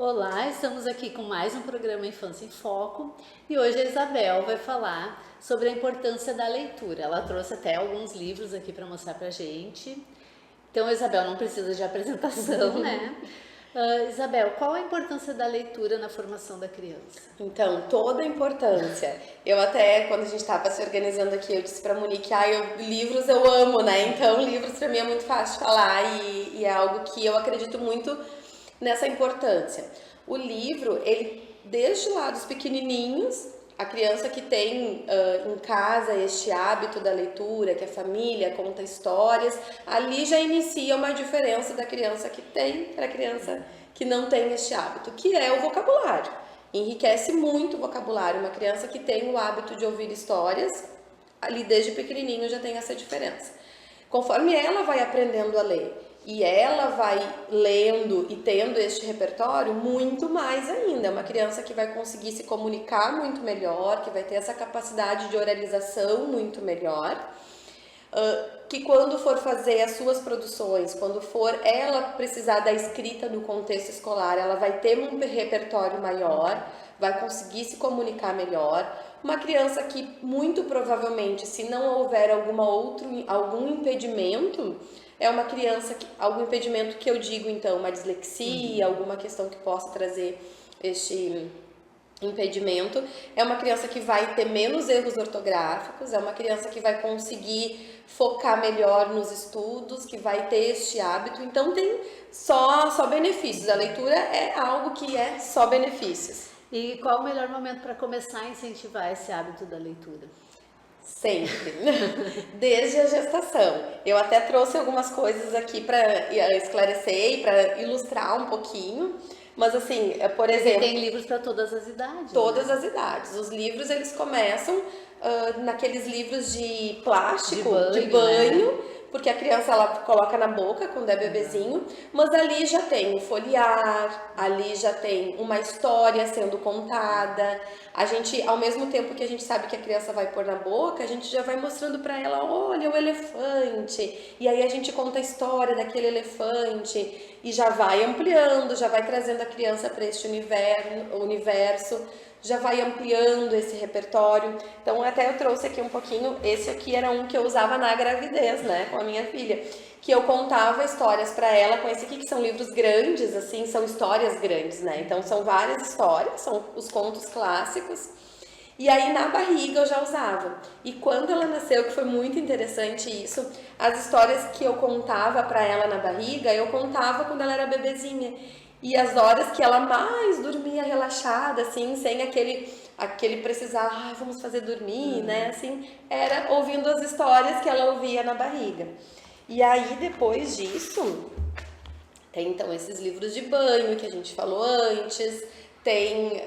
Olá, estamos aqui com mais um programa Infância em Foco e hoje a Isabel vai falar sobre a importância da leitura. Ela trouxe até alguns livros aqui para mostrar pra gente. Então, Isabel, não precisa de apresentação, né? Isabel, qual a importância da leitura na formação da criança? Então, toda a importância. Eu até, quando a gente estava se organizando aqui, eu disse para Monique, livros eu amo, né? Então, livros para mim é muito fácil de falar e é algo que eu acredito muito nessa importância. O livro, ele, desde lá dos pequenininhos, a criança que tem em casa este hábito da leitura, que a família conta histórias, ali já inicia uma diferença da criança que tem para a criança que não tem este hábito, que é o vocabulário. Enriquece muito o vocabulário. Uma criança que tem o hábito de ouvir histórias, ali desde pequenininho já tem essa diferença. Conforme ela vai aprendendo a ler e ela vai lendo e tendo este repertório, muito mais ainda. É uma criança que vai conseguir se comunicar muito melhor, que vai ter essa capacidade de oralização muito melhor. Que quando for fazer as suas produções, quando for ela precisar da escrita no contexto escolar, ela vai ter um repertório maior, vai conseguir se comunicar melhor. Uma criança que muito provavelmente, se não houver algum impedimento, é uma criança que algum impedimento que eu digo então, uma dislexia, alguma questão que possa trazer este impedimento, é uma criança que vai ter menos erros ortográficos, é uma criança que vai conseguir focar melhor nos estudos, que vai ter este hábito, então tem só benefícios. A leitura é algo que é só benefícios. E qual o melhor momento para começar a incentivar esse hábito da leitura? Sempre, desde a gestação. Eu até trouxe algumas coisas aqui para esclarecer e para ilustrar um pouquinho. Mas assim, por exemplo... Tem livros para todas as idades. Todas as idades. Os livros, eles começam naqueles livros de plástico, de banho, né? Porque a criança, ela coloca na boca quando é bebezinho, mas ali já tem o folhear, ali já tem uma história sendo contada. A gente, ao mesmo tempo que a gente sabe que a criança vai pôr na boca, a gente já vai mostrando para ela, olha, o elefante. E aí a gente conta a história daquele elefante e já vai ampliando, já vai trazendo a criança para este universo, já vai ampliando esse repertório. Então até eu trouxe aqui um pouquinho, esse aqui era um que eu usava na gravidez, né, com a minha filha, que eu contava histórias para ela com esse aqui, que são livros grandes, assim, são histórias grandes, né, então são várias histórias, são os contos clássicos. E aí na barriga eu já usava. E quando ela nasceu, que foi muito interessante isso, as histórias que eu contava para ela na barriga, eu contava quando ela era bebezinha. E as horas que ela mais dormia relaxada, assim, sem aquele precisar, vamos fazer dormir, né? Assim, era ouvindo as histórias que ela ouvia na barriga. E aí, depois disso, tem então esses livros de banho que a gente falou antes, tem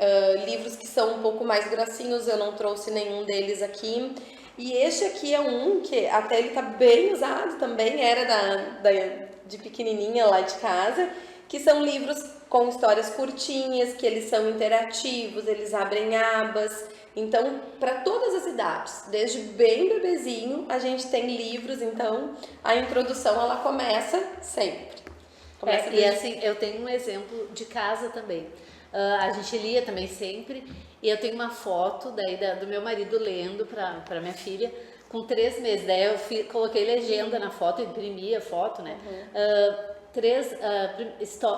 livros que são um pouco mais grossinhos, eu não trouxe nenhum deles aqui. E este aqui é um que até ele tá bem usado também, era de pequenininha lá de casa, que são livros com histórias curtinhas, que eles são interativos, eles abrem abas. Então, para todas as idades, desde bem bebezinho, a gente tem livros, então a introdução ela começa sempre. E assim, eu tenho um exemplo de casa também. A gente lia também sempre, e eu tenho uma foto daí do meu marido lendo para minha filha com 3 meses. Daí eu coloquei legenda na foto, imprimi a foto, né?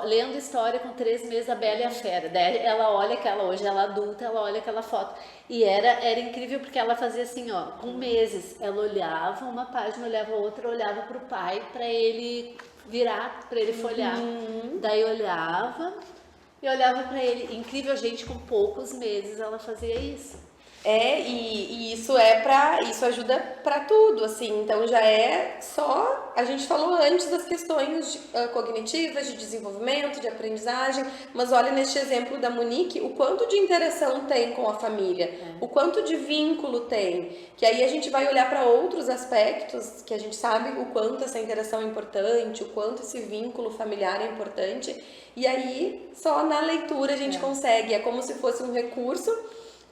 Lendo história com 3 meses, a Bela e a Fera. Daí ela olha hoje ela é adulta, ela olha aquela foto. E era incrível porque ela fazia assim, ó, com meses. Ela olhava uma página, olhava outra, olhava pro pai para ele virar, para ele folhear. Daí olhava e olhava para ele. Incrível, gente, com poucos meses ela fazia isso. E isso isso ajuda para tudo, assim, então já é só, a gente falou antes das questões cognitivas, de desenvolvimento, de aprendizagem, mas olha neste exemplo da Monique, o quanto de interação tem com a família, o quanto de vínculo tem, que aí a gente vai olhar para outros aspectos, que a gente sabe o quanto essa interação é importante, o quanto esse vínculo familiar é importante, e aí só na leitura a gente consegue, é como se fosse um recurso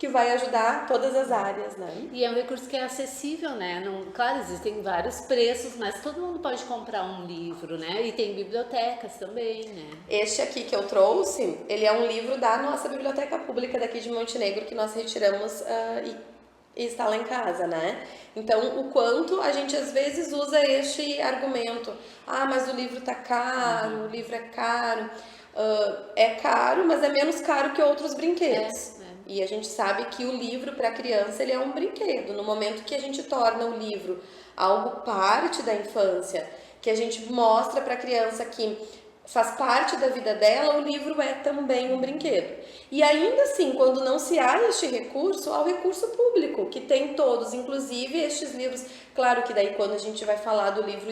que vai ajudar todas as áreas, né? E é um recurso que é acessível, né? Não, claro, existem vários preços, mas todo mundo pode comprar um livro, né? E tem bibliotecas também, né? Este aqui que eu trouxe, ele é um livro da nossa biblioteca pública daqui de Montenegro, que nós retiramos e está lá em casa, né? Então, o quanto a gente às vezes usa este argumento, mas o livro tá caro, o livro é caro. É caro, mas é menos caro que outros brinquedos. E a gente sabe que o livro para a criança ele é um brinquedo. No momento que a gente torna o livro algo parte da infância, que a gente mostra para a criança que faz parte da vida dela, o livro é também um brinquedo. E ainda assim, quando não se há este recurso, há o recurso público, que tem todos, inclusive estes livros. Claro que daí quando a gente vai falar do livro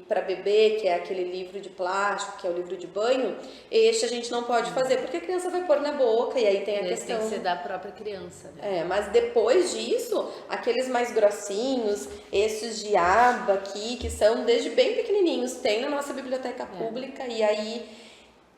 para bebê, que é aquele livro de plástico, que é o livro de banho, este a gente não pode fazer, porque a criança vai pôr na boca, e aí tem a questão... Tem que ser da própria criança, né? Mas depois disso, aqueles mais grossinhos, esses de aba aqui, que são desde bem pequenininhos, tem na nossa biblioteca pública,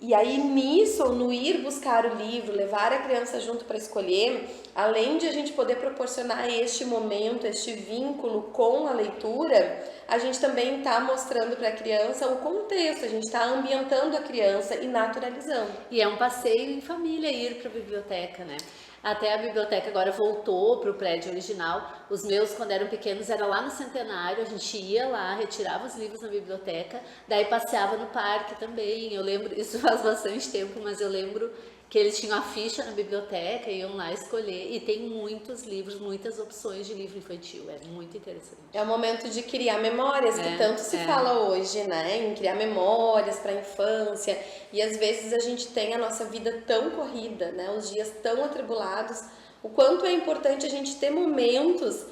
e aí nisso, no ir buscar o livro, levar a criança junto para escolher, além de a gente poder proporcionar este momento, este vínculo com a leitura, a gente também está mostrando para a criança o contexto, a gente está ambientando a criança e naturalizando. E é um passeio em família ir para a biblioteca, né? Até a biblioteca agora voltou para o prédio original. Os meus, quando eram pequenos, era lá no Centenário. A gente ia lá, retirava os livros na biblioteca, daí passeava no parque também. Eu lembro, isso faz bastante tempo, mas eu lembro que eles tinham a ficha na biblioteca, iam lá escolher. E tem muitos livros, muitas opções de livro infantil. É muito interessante. É o momento de criar memórias, que tanto se fala hoje, né? Em criar memórias para a infância. E às vezes a gente tem a nossa vida tão corrida, né? Os dias tão atribulados. O quanto é importante a gente ter momentos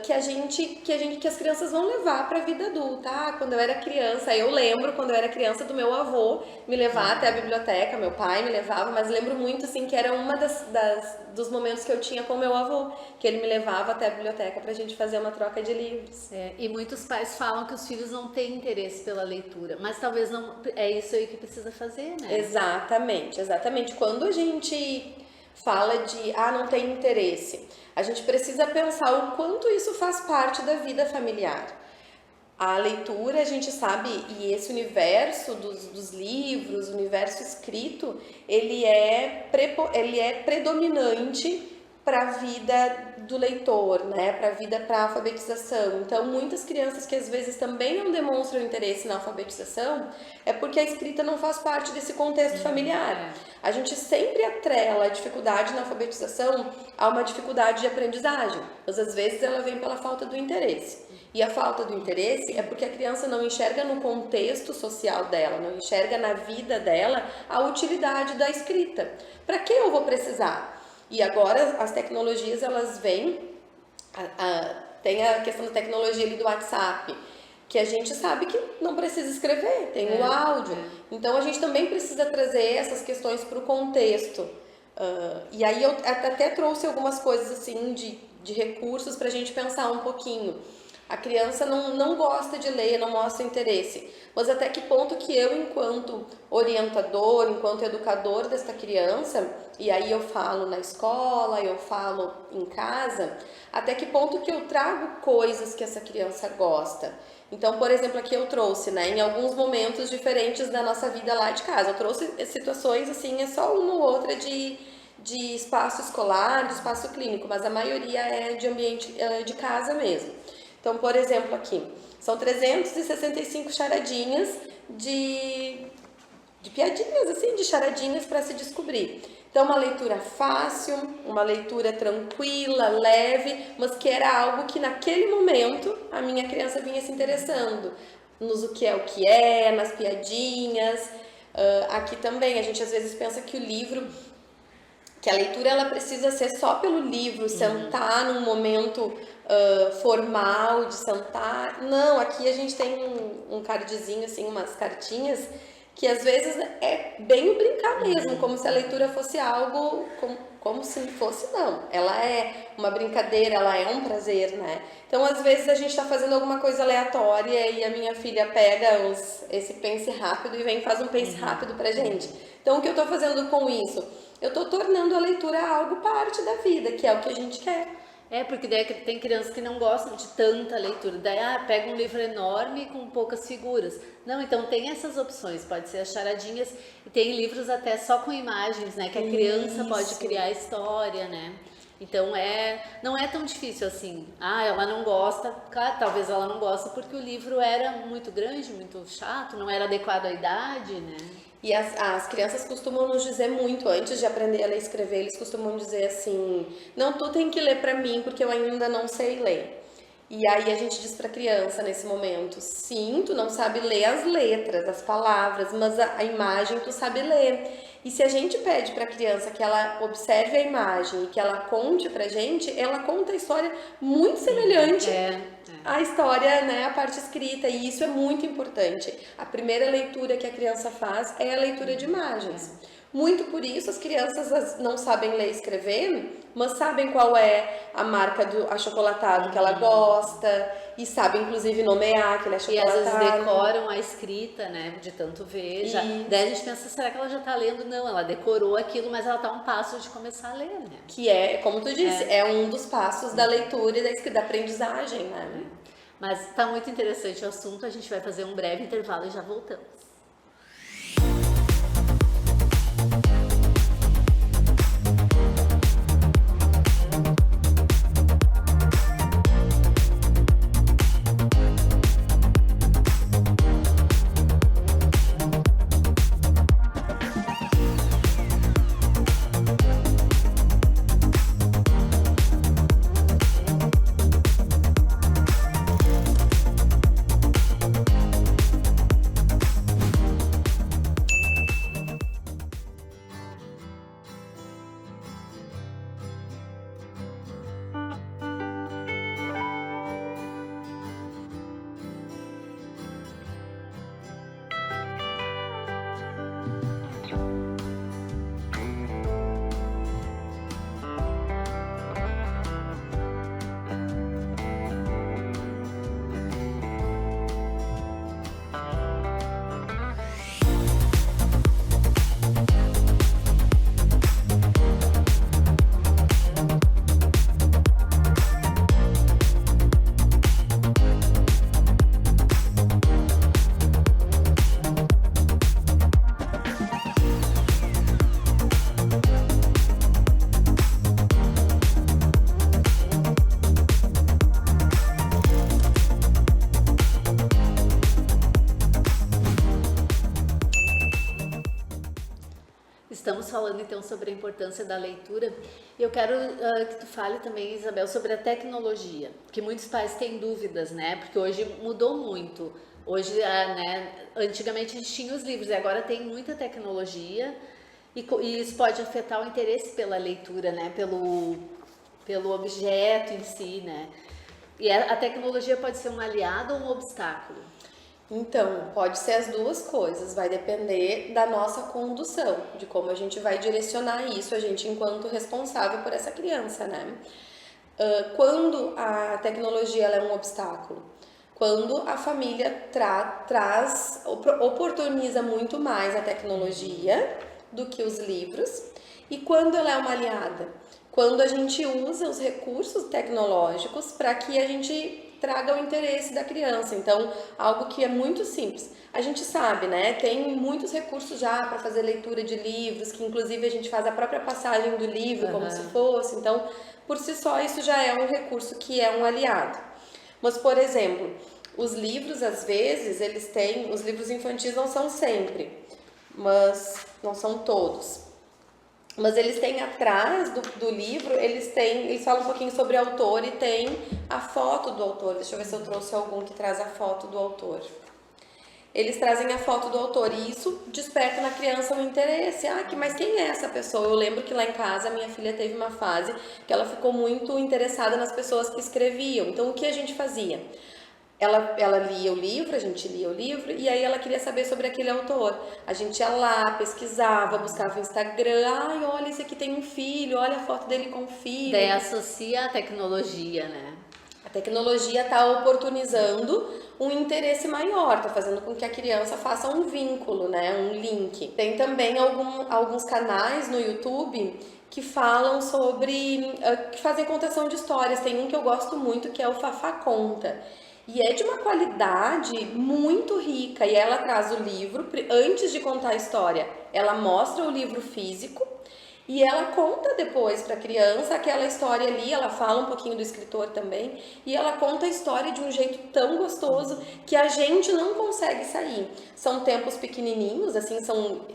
que as crianças vão levar para a vida adulta. Quando eu era criança, eu lembro quando eu era criança do meu avô me levar até a biblioteca, meu pai me levava, mas lembro muito assim que era uma dos momentos que eu tinha com meu avô, que ele me levava até a biblioteca para a gente fazer uma troca de livros. E muitos pais falam que os filhos não têm interesse pela leitura, mas talvez não é isso aí que precisa fazer, né? Exatamente. Quando a gente fala de não tem interesse, a gente precisa pensar o quanto isso faz parte da vida familiar. A leitura, a gente sabe, e esse universo dos livros, o universo escrito, ele é predominante para a vida do leitor, né? Para a alfabetização. Então, muitas crianças que às vezes também não demonstram interesse na alfabetização é porque a escrita não faz parte desse contexto familiar. A gente sempre atrela a dificuldade na alfabetização a uma dificuldade de aprendizagem, mas às vezes ela vem pela falta do interesse. E a falta do interesse é porque a criança não enxerga no contexto social dela, não enxerga na vida dela a utilidade da escrita. Para que eu vou precisar? E agora as tecnologias, elas vêm, tem a questão da tecnologia ali do WhatsApp, que a gente sabe que não precisa escrever, tem o áudio. Então a gente também precisa trazer essas questões para o contexto. E aí eu até trouxe algumas coisas assim de recursos para a gente pensar um pouquinho. A criança não gosta de ler, não mostra interesse. Mas até que ponto que eu, enquanto orientador, enquanto educador desta criança, e aí eu falo na escola, eu falo em casa, até que ponto que eu trago coisas que essa criança gosta. Então, por exemplo, aqui eu trouxe, né, em alguns momentos diferentes da nossa vida lá de casa. Eu trouxe situações, assim, é só uma ou outra de espaço escolar, de espaço clínico, mas a maioria é de ambiente de casa mesmo. Então, por exemplo, aqui, são 365 charadinhas de piadinhas, assim, de charadinhas para se descobrir. Então, uma leitura fácil, uma leitura tranquila, leve, mas que era algo que naquele momento a minha criança vinha se interessando. Nos o que é, nas piadinhas. Aqui também, a gente às vezes pensa que o livro, que a leitura ela precisa ser só pelo livro, sentar num momento formal, de sentar. Não, aqui a gente tem um cardzinho, assim, umas cartinhas que às vezes é bem o brincar mesmo, como se a leitura fosse algo, como se fosse, não. Ela é uma brincadeira, ela é um prazer, né? Então, às vezes, a gente tá fazendo alguma coisa aleatória e a minha filha pega esse pense rápido e vem e faz um pense rápido pra gente. Então, o que eu tô fazendo com isso? Eu tô tornando a leitura algo parte da vida, que é o que a gente quer. Porque daí tem crianças que não gostam de tanta leitura. Daí, pega um livro enorme com poucas figuras. Não, então tem essas opções. Pode ser as charadinhas. E tem livros até só com imagens, né? Que a criança pode criar a história, né? Então, não é tão difícil assim. Ela não gosta. Claro, talvez ela não goste porque o livro era muito grande, muito chato, não era adequado à idade, né? E as crianças costumam nos dizer muito, antes de aprender a ler e escrever, eles costumam dizer assim, não, tu tem que ler pra mim, porque eu ainda não sei ler. E aí a gente diz pra criança nesse momento, sim, tu não sabe ler as letras, as palavras, mas a imagem tu sabe ler. E se a gente pede pra criança que ela observe a imagem e que ela conte pra gente, ela conta a história muito semelhante à história, né, a parte escrita, e isso é muito importante. A primeira leitura que a criança faz é a leitura de imagens. Muito por isso as crianças não sabem ler e escrever, mas sabem qual é a marca do achocolatado que ela gosta e sabem inclusive nomear aquele achocolatado. E às vezes decoram a escrita, né, de tanto ver. Daí a gente pensa, será que ela já tá lendo? Não, ela decorou aquilo, mas ela tá um passo de começar a ler, né? Que é, como tu disse, é um dos passos da leitura e da aprendizagem, né? Mas tá muito interessante o assunto, a gente vai fazer um breve intervalo e já voltamos. Estamos falando então sobre a importância da leitura e eu quero que tu fale também, Isabel, sobre a tecnologia, que muitos pais têm dúvidas, né? Porque hoje mudou muito. Hoje, né, antigamente a gente tinha os livros e agora tem muita tecnologia e isso pode afetar o interesse pela leitura, né? Pelo objeto em si, né? E a tecnologia pode ser um aliado ou um obstáculo? Então, pode ser as duas coisas, vai depender da nossa condução, de como a gente vai direcionar isso, a gente enquanto responsável por essa criança, né? Quando a tecnologia ela é um obstáculo? Quando a família oportuniza muito mais a tecnologia do que os livros, e quando ela é uma aliada? Quando a gente usa os recursos tecnológicos para que a gente traga o interesse da criança. Então, algo que é muito simples. A gente sabe, né? Tem muitos recursos já para fazer leitura de livros, que inclusive a gente faz a própria passagem do livro como se fosse. Então, por si só, isso já é um recurso que é um aliado. Mas, por exemplo, os livros, às vezes, eles têm... Os livros infantis não são sempre, mas não são todos. Mas eles têm atrás do livro, eles falam um pouquinho sobre o autor e tem a foto do autor. Deixa eu ver se eu trouxe algum que traz a foto do autor. Eles trazem a foto do autor e isso desperta na criança um interesse. Mas quem é essa pessoa? Eu lembro que lá em casa minha filha teve uma fase que ela ficou muito interessada nas pessoas que escreviam. Então o que a gente fazia? ela lia o livro, a gente lia o livro, e aí ela queria saber sobre aquele autor. A gente ia lá, pesquisava, buscava o Instagram, ai, olha, esse aqui tem um filho, olha a foto dele com o filho. Daí associa a tecnologia, né? A tecnologia está oportunizando um interesse maior, está fazendo com que a criança faça um vínculo, né? Um link. Tem também alguns canais no YouTube que falam sobre, que fazem contação de histórias. Tem um que eu gosto muito que é o Fafá Conta. E é de uma qualidade muito rica. E ela traz o livro, antes de contar a história, ela mostra o livro físico. E ela conta depois para a criança aquela história ali, ela fala um pouquinho do escritor também, e ela conta a história de um jeito tão gostoso que a gente não consegue sair. São tempos pequenininhos, assim, são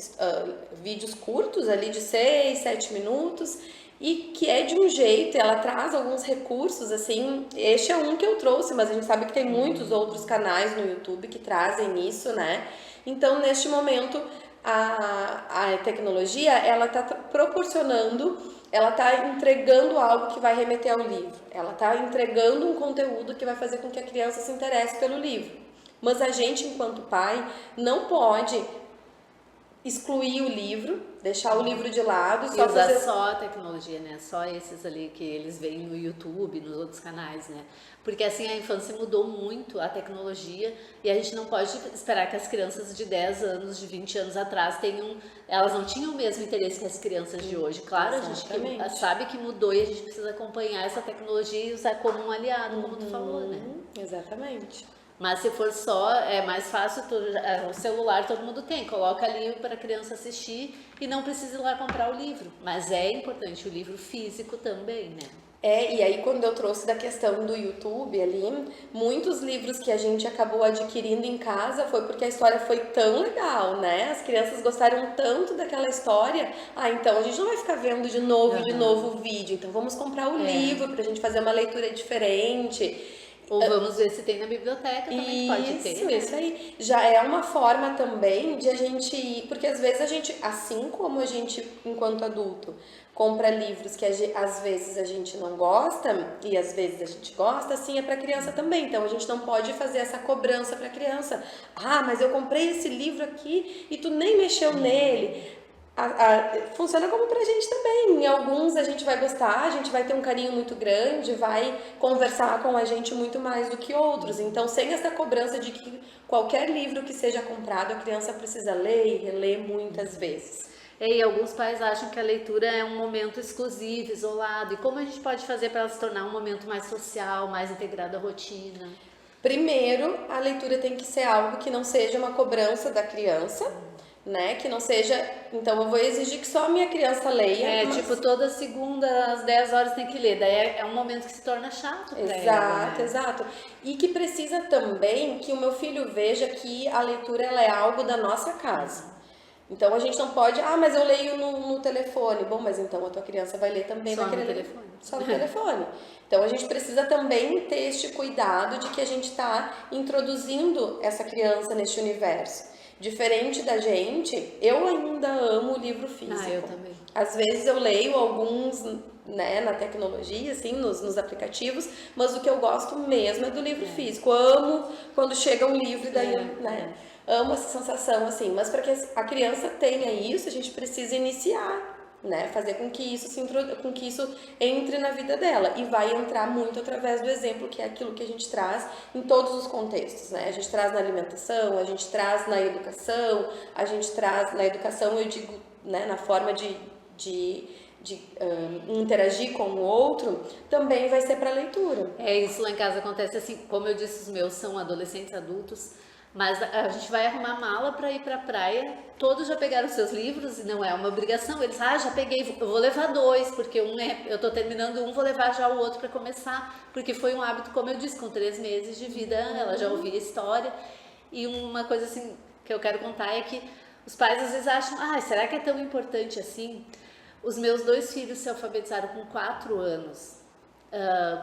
vídeos curtos ali de 6, 7 minutos, e que é de um jeito, ela traz alguns recursos, assim, este é um que eu trouxe, mas a gente sabe que tem muitos outros canais no YouTube que trazem isso, né? Então, neste momento, a tecnologia, ela está proporcionando, ela está entregando algo que vai remeter ao livro. Ela está entregando um conteúdo que vai fazer com que a criança se interesse pelo livro. Mas a gente, enquanto pai, não pode excluir o livro, deixar o livro de lado, só usar só a tecnologia, né? Só esses ali que eles veem no YouTube, nos outros canais, né? Porque assim a infância mudou muito, a tecnologia, e a gente não pode esperar que as crianças de 10 anos, de 20 anos atrás elas não tinham o mesmo interesse que as crianças de hoje. Claro, exatamente. A gente sabe que mudou e a gente precisa acompanhar essa tecnologia e usar como um aliado, como tu falou, né? Exatamente. Mas se for só, é mais fácil, o celular todo mundo tem, coloca ali para a criança assistir e não precisa ir lá comprar o livro. Mas é importante o livro físico também, né? E aí quando eu trouxe da questão do YouTube ali, muitos livros que a gente acabou adquirindo em casa foi porque a história foi tão legal, né? As crianças gostaram tanto daquela história, então a gente não vai ficar vendo de novo o vídeo, então vamos comprar o livro pra gente fazer uma leitura diferente. Ou vamos ver se tem na biblioteca também, que pode ter, né? Isso aí. Já é uma forma também de a gente ir, porque às vezes a gente, assim como a gente, enquanto adulto, compra livros que às vezes a gente não gosta e às vezes a gente gosta, assim é para criança também. Então a gente não pode fazer essa cobrança para criança. Ah, mas eu comprei esse livro aqui e tu nem mexeu nele. Funciona como pra gente também. Em alguns a gente vai gostar, a gente vai ter um carinho muito grande, vai conversar com a gente muito mais do que outros. Então, sem essa cobrança de que qualquer livro que seja comprado, a criança precisa ler e reler muitas vezes. E alguns pais acham que a leitura é um momento exclusivo, isolado. E como a gente pode fazer para ela se tornar um momento mais social, mais integrado à rotina? Primeiro, a leitura tem que ser algo que não seja uma cobrança da criança, né? Que não seja, então eu vou exigir que só a minha criança leia. Tipo, toda segunda às 10 horas tem que ler. Daí é um momento que se torna chato pra ela, né? Exato. E que precisa também que o meu filho veja que a leitura ela é algo da nossa casa. Então a gente não pode, mas eu leio no telefone. Bom, mas então a tua criança vai ler também só no telefone. Só no telefone. Então a gente precisa também ter este cuidado de que a gente está introduzindo essa criança neste universo. Diferente da gente, eu ainda amo o livro físico. Eu também. Às vezes eu leio alguns, né, na tecnologia, assim, nos aplicativos, mas o que eu gosto mesmo é do livro físico. Amo quando chega um livro e daí, né? Amo essa sensação, assim, mas para que a criança tenha isso, a gente precisa iniciar, né? Fazer com que isso entre na vida dela. E vai entrar muito através do exemplo, que é aquilo que a gente traz em todos os contextos, né? A gente traz na alimentação, a gente traz na educação, a gente traz na educação, eu digo, né, na forma de interagir com o outro, também vai ser para leitura. Isso lá em casa acontece assim, como eu disse, os meus são adolescentes, adultos, mas a gente vai arrumar mala para ir para a praia, todos já pegaram seus livros e não é uma obrigação, eles, já peguei, eu vou levar 2, porque eu tô terminando um, vou levar já o outro para começar, porque foi um hábito, como eu disse, com 3 meses de vida, ela já ouvia a história. E uma coisa assim que eu quero contar é que os pais às vezes acham, será que é tão importante assim? Os meus 2 filhos se alfabetizaram com 4 anos,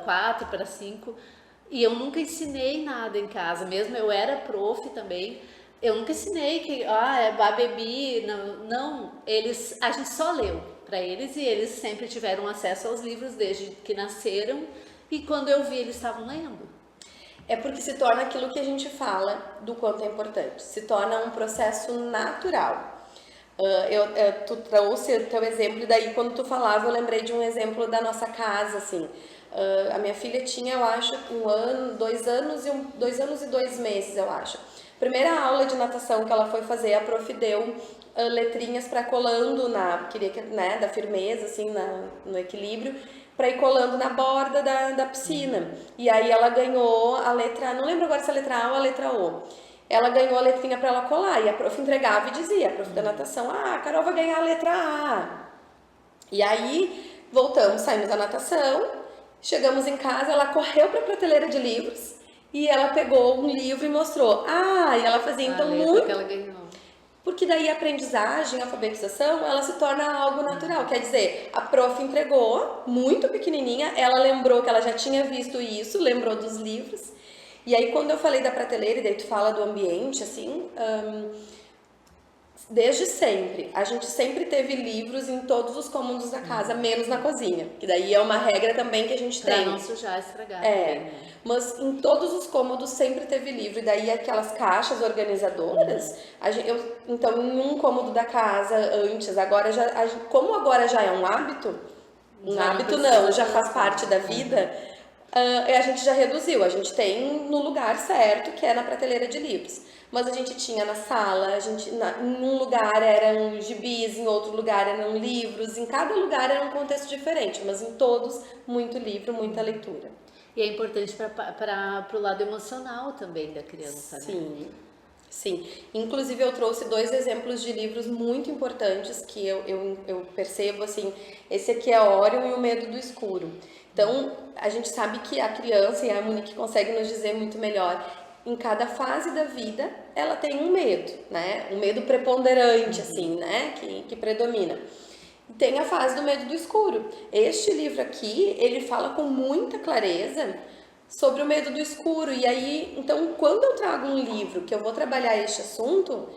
4 para 5, e eu nunca ensinei nada em casa, mesmo eu era prof também, eu nunca ensinei que, bebi, não, a gente só leu para eles e eles sempre tiveram acesso aos livros desde que nasceram e quando eu vi eles estavam lendo. É porque se torna aquilo que a gente fala do quanto é importante, se torna um processo natural. Tu trouxe o teu exemplo, e daí quando tu falava, eu lembrei de um exemplo da nossa casa, assim. A minha filha tinha, eu acho, 2 anos e 2 meses, eu acho. Primeira aula de natação que ela foi fazer, a prof deu letrinhas para colando queria que, né, da firmeza, assim, no equilíbrio, para ir colando na borda da piscina. E aí ela ganhou a letra, não lembro agora se é a letra A ou a letra O. Ela ganhou a letrinha para ela colar e a prof entregava e dizia, a prof da natação, a Carol vai ganhar a letra A. E aí voltamos, saímos da natação, chegamos em casa, ela correu para a prateleira de livros e ela pegou um livro e mostrou. E ela fazia então muito. Que ela ganhou. Porque daí a aprendizagem, a alfabetização, ela se torna algo natural. Quer dizer, a prof entregou, muito pequenininha, ela lembrou que ela já tinha visto isso, lembrou dos livros. E aí quando eu falei da prateleira, e daí tu fala do ambiente, assim, desde sempre, a gente sempre teve livros em todos os cômodos da casa, menos na cozinha. Que daí é uma regra também que a gente tem. Pra não sujar, estragar. Mas em todos os cômodos sempre teve livro. E daí aquelas caixas organizadoras, então em um cômodo da casa antes, agora como agora já é um hábito, já faz parte da vida, a gente já reduziu. A gente tem no lugar certo, que é na prateleira de livros. Mas a gente tinha na sala, em um lugar eram gibis, em outro lugar eram livros, em cada lugar era um contexto diferente, mas em todos, muito livro, muita leitura. E é importante para o lado emocional também da criança, né? Sim. Inclusive eu trouxe 2 exemplos de livros muito importantes que eu percebo, assim, esse aqui é Orion e o Medo do Escuro. Então, a gente sabe que a criança, e a Monique consegue nos dizer muito melhor, em cada fase da vida, ela tem um medo, né? Um medo preponderante, assim, né? Que predomina. Tem a fase do medo do escuro. Este livro aqui, ele fala com muita clareza sobre o medo do escuro. E aí, então, quando eu trago um livro que eu vou trabalhar este assunto,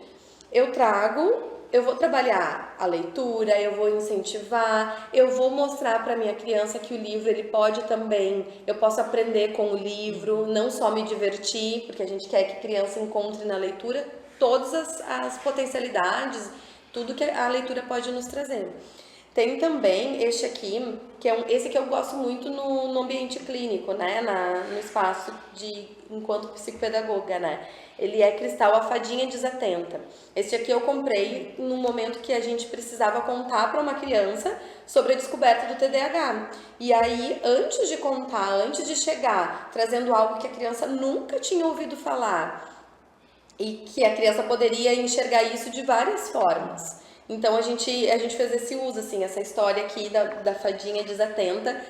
eu vou trabalhar a leitura, eu vou incentivar, eu vou mostrar para minha criança que o livro, ele pode também, eu posso aprender com o livro, não só me divertir, porque a gente quer que a criança encontre na leitura todas as potencialidades, tudo que a leitura pode nos trazer. Tem também este aqui, esse que eu gosto muito no ambiente clínico, né, no espaço enquanto psicopedagoga, né. Ele é Cristal, a Fadinha Desatenta. Esse aqui eu comprei no momento que a gente precisava contar para uma criança sobre a descoberta do TDAH. E aí, antes de contar, antes de chegar, trazendo algo que a criança nunca tinha ouvido falar e que a criança poderia enxergar isso de várias formas. Então a gente fez esse uso, assim, essa história aqui da fadinha desatenta,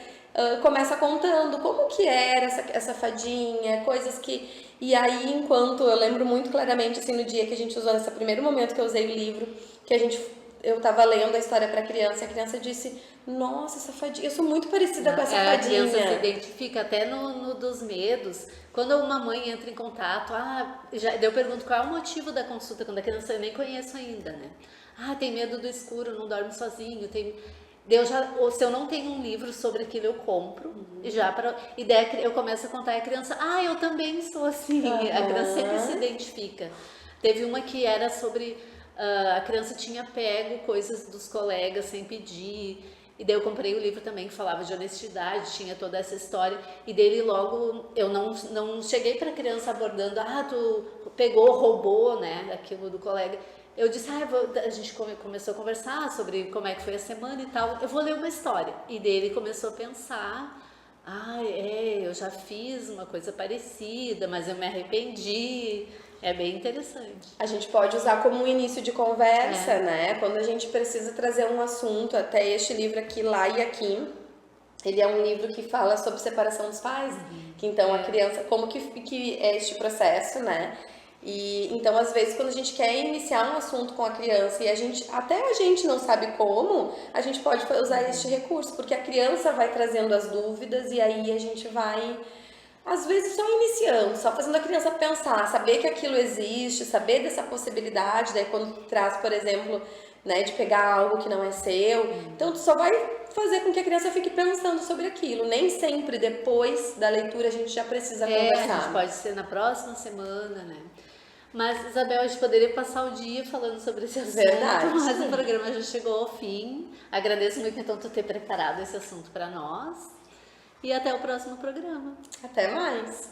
começa contando como que era essa fadinha, coisas que... E aí, enquanto eu lembro muito claramente, assim, no dia que a gente usou, nesse primeiro momento que eu usei o livro, eu tava lendo a história pra criança, e a criança disse, nossa, essa fadinha, eu sou muito parecida com essa fadinha. A criança se identifica até no dos medos. Quando uma mãe entra em contato, eu pergunto qual é o motivo da consulta, quando a criança eu nem conheço ainda, né? Tem medo do escuro, não dorme sozinho, se eu não tenho um livro sobre aquilo, eu compro. E daí eu começo a contar e a criança, eu também estou assim. A criança sempre se identifica. Teve uma que era sobre, a criança tinha pego coisas dos colegas sem pedir. E daí eu comprei o livro também que falava de honestidade, tinha toda essa história. E dele logo, eu não cheguei para a criança abordando, tu pegou, roubou, né, aquilo do colega. Eu disse, a gente começou a conversar sobre como é que foi a semana e tal, eu vou ler uma história. E dele começou a pensar, eu já fiz uma coisa parecida, mas eu me arrependi. É bem interessante. A gente pode usar como um início de conversa, né? Quando a gente precisa trazer um assunto, até este livro aqui, Lá e Aqui, ele é um livro que fala sobre separação dos pais, que então a criança, como que é este processo, né? E então, às vezes, quando a gente quer iniciar um assunto com a criança e até a gente não sabe como, a gente pode usar este recurso, porque a criança vai trazendo as dúvidas e aí a gente vai, às vezes, só iniciando, só fazendo a criança pensar, saber que aquilo existe, saber dessa possibilidade, daí quando tu traz, por exemplo, né, de pegar algo que não é seu, então tu só vai fazer com que a criança fique pensando sobre aquilo. Nem sempre depois da leitura a gente já precisa conversar. A gente pode ser na próxima semana, né? Mas, Isabel, a gente poderia passar o dia falando sobre esse assunto. Verdade. Mas o programa já chegou ao fim. Agradeço muito, então, tu ter preparado esse assunto para nós. E até o próximo programa. Até mais!